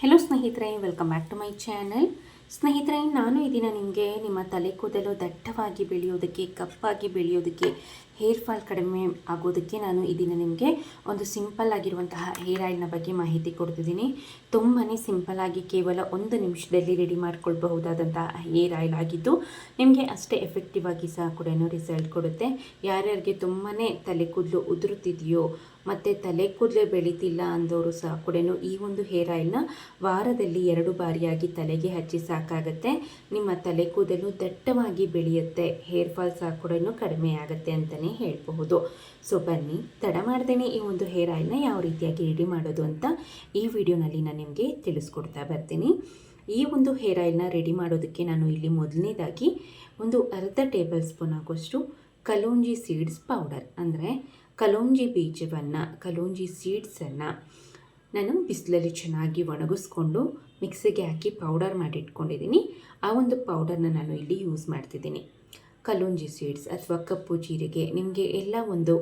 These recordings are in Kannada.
ಹೆಲೋ ಸ್ನೇಹಿತರೆ, welcome back to my channel. ಸ್ನೇಹಿತರೆ, ನಾನು ಈ ದಿನ ನಿಮಗೆ ನಿಮ್ಮ ತಲೆ ಕೂದಲು ದಟ್ಟವಾಗಿ ಬೆಳೆಯೋದಕ್ಕೆ, ಕಪ್ಪಾಗಿ ಬೆಳೆಯೋದಕ್ಕೆ, ಹೇರ್ ಫಾಲ್ ಕಡಿಮೆ ಆಗೋದಕ್ಕೆ ನಾನು ಈ ದಿನ ನಿಮಗೆ ಒಂದು ಸಿಂಪಲ್ ಆಗಿರುವಂತಹ ಹೇರ್ ಆಯಿಲ್ನ ಬಗ್ಗೆ ಮಾಹಿತಿ ಕೊಡ್ತಿದ್ದೀನಿ. ತುಂಬಾ ಸಿಂಪಲ್ಲಾಗಿ ಕೇವಲ 1 ನಿಮಿಷದಲ್ಲಿ ರೆಡಿ ಮಾಡ್ಕೊಳ್ಬಹುದಾದಂತಹ ಹೇರ್ ಆಯಿಲ್ ಆಗಿದ್ದು ನಿಮಗೆ ಅಷ್ಟೇ ಎಫೆಕ್ಟಿವ್ ಆಗಿ ಸಹ ಕೂಡ ರಿಸಲ್ಟ್ ಕೊಡುತ್ತೆ. ಯಾರ್ಯಾರಿಗೆ ತುಂಬಾ ತಲೆ ಕೂದಲು ಉದುರುತ್ತಿದೆಯೋ ಮತ್ತು ತಲೆ ಕೂದಲೇ ಬೆಳೀತಿಲ್ಲ ಅಂದವರು ಸಹ ಕೂಡ ಈ ಒಂದು ಹೇರ್ ಆಯಿಲ್ನ ವಾರದಲ್ಲಿ 2 ಬಾರಿಯಾಗಿ ತಲೆಗೆ ಹಚ್ಚಿ ಸಾಕಾಗುತ್ತೆ. ನಿಮ್ಮ ತಲೆ ಕೂದಲು ದಟ್ಟವಾಗಿ ಬೆಳೆಯುತ್ತೆ, ಹೇರ್ ಫಾಲ್ ಸಹ ಕೂಡ ಕಡಿಮೆ ಆಗುತ್ತೆ ಅಂತಲೇ ಹೇಳಬಹುದು. ಸೊ ಬನ್ನಿ, ತಡ ಮಾಡ್ದೇನೆ ಈ ಒಂದು ಹೇರ್ ಆಯಿಲ್ನ ಯಾವ ರೀತಿಯಾಗಿ ರೆಡಿ ಮಾಡೋದು ಅಂತ ಈ ವಿಡಿಯೋನಲ್ಲಿ ನಾನು ನಿಮಗೆ ತಿಳಿಸ್ಕೊಡ್ತಾ ಬರ್ತೀನಿ. ಈ ಒಂದು ಹೇರ್ ಆಯಿಲ್ನ ರೆಡಿ ಮಾಡೋದಕ್ಕೆ ನಾನು ಇಲ್ಲಿ ಮೊದಲನೇದಾಗಿ ಒಂದು ಅರ್ಧ ಟೇಬಲ್ ಸ್ಪೂನ್ ಆಗೋಷ್ಟು ಕಲೋಂಜಿ ಸೀಡ್ಸ್ ಪೌಡರ್, ಅಂದರೆ ಕಲೋಂಜಿ ಬೀಜವನ್ನು, ಕಲೋಂಜಿ ಸೀಡ್ಸನ್ನು ನಾನು ಬಿಸಿಲಲ್ಲಿ ಚೆನ್ನಾಗಿ ಒಣಗಿಸ್ಕೊಂಡು ಮಿಕ್ಸಿಗೆ ಹಾಕಿ ಪೌಡರ್ ಮಾಡಿ ಇಟ್ಕೊಂಡಿದ್ದೀನಿ. ಆ ಒಂದು ಪೌಡರ್ನ ನಾನು ಇಲ್ಲಿ ಯೂಸ್ ಮಾಡ್ತಿದ್ದೀನಿ. ಕಲೋಂಜಿ ಸೀಡ್ಸ್ ಅಥವಾ ಕಪ್ಪು ಜೀರಿಗೆ ನಿಮಗೆ ಎಲ್ಲ ಒಂದು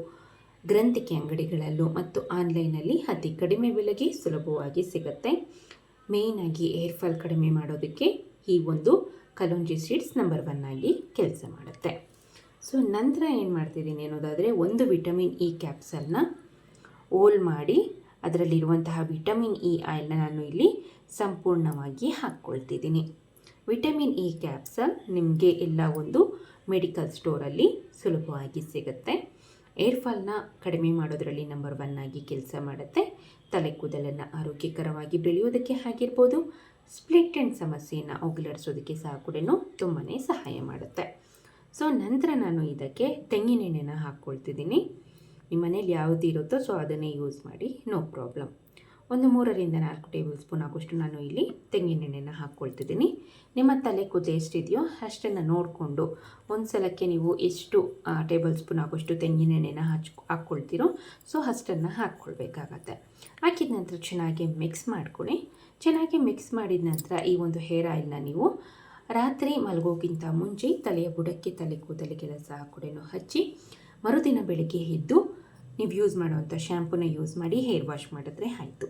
ಗ್ರಂಥಿಕೆ ಅಂಗಡಿಗಳಲ್ಲೂ ಮತ್ತು ಆನ್ಲೈನಲ್ಲಿ ಅತಿ ಕಡಿಮೆ ಬೆಲೆಗೆ ಸುಲಭವಾಗಿ ಸಿಗುತ್ತೆ. ಮೇಯ್ನಾಗಿ ಹೇರ್ ಫಾಲ್ ಕಡಿಮೆ ಮಾಡೋದಕ್ಕೆ ಈ ಒಂದು ಕಲೋಂಜಿ ಸೀಡ್ಸ್ ನಂಬರ್ 1 ಆಗಿ ಕೆಲಸ ಮಾಡುತ್ತೆ. ಸೊ ನಂತರ ಏನು ಮಾಡ್ತಿದ್ದೀನಿ ಅನ್ನೋದಾದರೆ, ಒಂದು ವಿಟಮಿನ್ ಇ ಕ್ಯಾಪ್ಸಲ್ನ ಓಲ್ ಮಾಡಿ ಅದರಲ್ಲಿರುವಂತಹ ವಿಟಮಿನ್ ಇ ಆಯಿಲ್ನ ನಾನು ಇಲ್ಲಿ ಸಂಪೂರ್ಣವಾಗಿ ಹಾಕ್ಕೊಳ್ತಿದ್ದೀನಿ. ವಿಟಮಿನ್ ಇ ಕ್ಯಾಪ್ಸಲ್ ನಿಮಗೆ ಎಲ್ಲ ಒಂದು ಮೆಡಿಕಲ್ ಸ್ಟೋರಲ್ಲಿ ಸುಲಭವಾಗಿ ಸಿಗುತ್ತೆ. ಏರ್ ಫಾಲ್ನ ಕಡಿಮೆ ಮಾಡೋದರಲ್ಲಿ ನಂಬರ್ 1 ಆಗಿ ಕೆಲಸ ಮಾಡುತ್ತೆ. ತಲೆ ಕೂದಲನ್ನು ಆರೋಗ್ಯಕರವಾಗಿ ಬೆಳೆಯೋದಕ್ಕೆ ಆಗಿರ್ಬೋದು, ಸ್ಪ್ಲಿಟ್ ಎಂಡ್ ಸಮಸ್ಯೆಯನ್ನು ಹೋಗಲಾಡಿಸೋದಕ್ಕೆ ಸಹ ಕೂಡ ತುಂಬಾ ಸಹಾಯ ಮಾಡುತ್ತೆ. ಸೊ ನಂತರ ನಾನು ಇದಕ್ಕೆ ತೆಂಗಿನೆಣ್ಣೆನ ಹಾಕ್ಕೊಳ್ತಿದ್ದೀನಿ. ನಿಮ್ಮ ಮನೇಲಿ ಯಾವುದು ಇರುತ್ತೋ ಸೊ ಅದನ್ನೇ ಯೂಸ್ ಮಾಡಿ, ನೋ ಪ್ರಾಬ್ಲಮ್. ಒಂದು 3ರಿಂದ 4 ಟೇಬಲ್ ಸ್ಪೂನ್ ಆಗೋಷ್ಟು ನಾನು ಇಲ್ಲಿ ತೆಂಗಿನೆಣ್ಣೆನ ಹಾಕ್ಕೊಳ್ತಿದ್ದೀನಿ. ನಿಮ್ಮ ತಲೆ ಕೂದಲು ಎಷ್ಟಿದೆಯೋ ಅಷ್ಟನ್ನು ನೋಡಿಕೊಂಡು ಒಂದು ಸಲಕ್ಕೆ ನೀವು ಎಷ್ಟು ಟೇಬಲ್ ಸ್ಪೂನ್ ಆಗೋಷ್ಟು ತೆಂಗಿನೆಣ್ಣೆನ ಹಾಕ್ಕೊಳ್ತೀರೋ ಸೊ ಅಷ್ಟನ್ನು ಹಾಕ್ಕೊಳ್ಬೇಕಾಗತ್ತೆ. ಹಾಕಿದ ನಂತರ ಚೆನ್ನಾಗಿ ಮಿಕ್ಸ್ ಮಾಡ್ಕೊಳ್ಳಿ. ಚೆನ್ನಾಗಿ ಮಿಕ್ಸ್ ಮಾಡಿದ ನಂತರ ಈ ಒಂದು ಹೇರ್ ಆಯಿಲ್ನ ನೀವು ರಾತ್ರಿ ಮಲಗೋಕ್ಕಿಂತ ಮುಂಚೆ ತಲೆಯ ಬುಡಕ್ಕೆ, ತಲೆ ಕೂದಲಿಗೆಲ್ಲ ಸಹ ಕೂಡ ಹಚ್ಚಿ ಮರುದಿನ ಬೆಳಗ್ಗೆ ಎದ್ದು ನೀವು ಯೂಸ್ ಮಾಡುವಂಥ ಶ್ಯಾಂಪೂನ ಯೂಸ್ ಮಾಡಿ ಹೇರ್ ವಾಶ್ ಮಾಡಿದ್ರೆ ಆಯಿತು.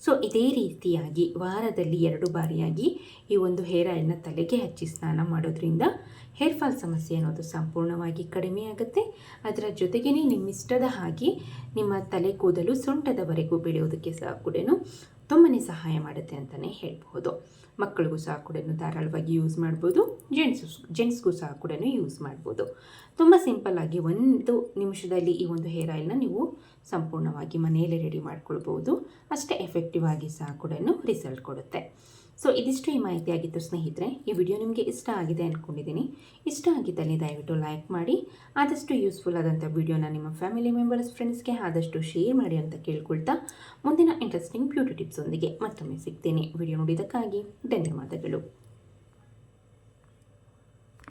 ಸೊ ಇದೇ ರೀತಿಯಾಗಿ ವಾರದಲ್ಲಿ 2 ಬಾರಿಯಾಗಿ ಈ ಒಂದು ಹೇರ್ ಆಯಿಲ್ನ ತಲೆಗೆ ಹಚ್ಚಿ ಸ್ನಾನ ಮಾಡೋದ್ರಿಂದ ಹೇರ್ ಫಾಲ್ ಸಮಸ್ಯೆ ಅನ್ನೋದು ಸಂಪೂರ್ಣವಾಗಿ ಕಡಿಮೆ ಆಗುತ್ತೆ. ಅದರ ಜೊತೆಗೇ ನಿಮ್ಮಿಷ್ಟದ ಹಾಗೆ ನಿಮ್ಮ ತಲೆ ಕೂದಲು ಸೊಂಟದವರೆಗೂ ಬೆಳೆಯೋದಕ್ಕೆ ಸಹ ಕೂಡ ತುಂಬಾ ಸಹಾಯ ಮಾಡುತ್ತೆ ಅಂತಲೇ ಹೇಳ್ಬೋದು. ಮಕ್ಕಳಿಗೂ ಸಹ ಕೂಡ ಧಾರಾಳವಾಗಿ ಯೂಸ್ ಮಾಡ್ಬೋದು, ಜೆಂಟ್ಸ್ಗೂ ಸಹ ಕೂಡ ಯೂಸ್ ಮಾಡ್ಬೋದು. ತುಂಬ ಸಿಂಪಲ್ಲಾಗಿ 1 ನಿಮಿಷದಲ್ಲಿ ಈ ಒಂದು ಹೇರ್ ಆಯಿಲ್ನ ನೀವು ಸಂಪೂರ್ಣವಾಗಿ ಮನೆಯಲ್ಲೇ ರೆಡಿ ಮಾಡ್ಕೊಳ್ಬೋದು. ಅಷ್ಟೇ ಎಫೆಕ್ಟಿವ್ ಆಗಿ ಸಹ ಕೂಡ ರಿಸಲ್ಟ್ ಕೊಡುತ್ತೆ. ಸೊ ಇದಿಷ್ಟು ಈ ಮಾಹಿತಿ ಆಗಿತ್ತು ಸ್ನೇಹಿತರೆ. ಈ ವಿಡಿಯೋ ನಿಮಗೆ ಇಷ್ಟ ಆಗಿದೆ ಅಂದ್ಕೊಂಡಿದ್ದೀನಿ. ಇಷ್ಟ ಆಗಿದ್ದಲ್ಲಿ ದಯವಿಟ್ಟು ಲೈಕ್ ಮಾಡಿ, ಆದಷ್ಟು ಯೂಸ್ಫುಲ್ ಆದಂಥ ವಿಡಿಯೋನ ನಿಮ್ಮ ಫ್ಯಾಮಿಲಿ ಮೆಂಬರ್ಸ್, ಫ್ರೆಂಡ್ಸ್ಗೆ ಆದಷ್ಟು ಶೇರ್ ಮಾಡಿ ಅಂತ ಕೇಳ್ಕೊಳ್ತಾ, ಮುಂದಿನ ಇಂಟ್ರೆಸ್ಟಿಂಗ್ ಬ್ಯೂಟಿ ಟಿಪ್ಸ್ ಒಂದಿಗೆ ಮತ್ತೊಮ್ಮೆ ಸಿಗ್ತೇನೆ. ವಿಡಿಯೋ ನೋಡಿದ್ದಕ್ಕಾಗಿ ಧನ್ಯವಾದಗಳು.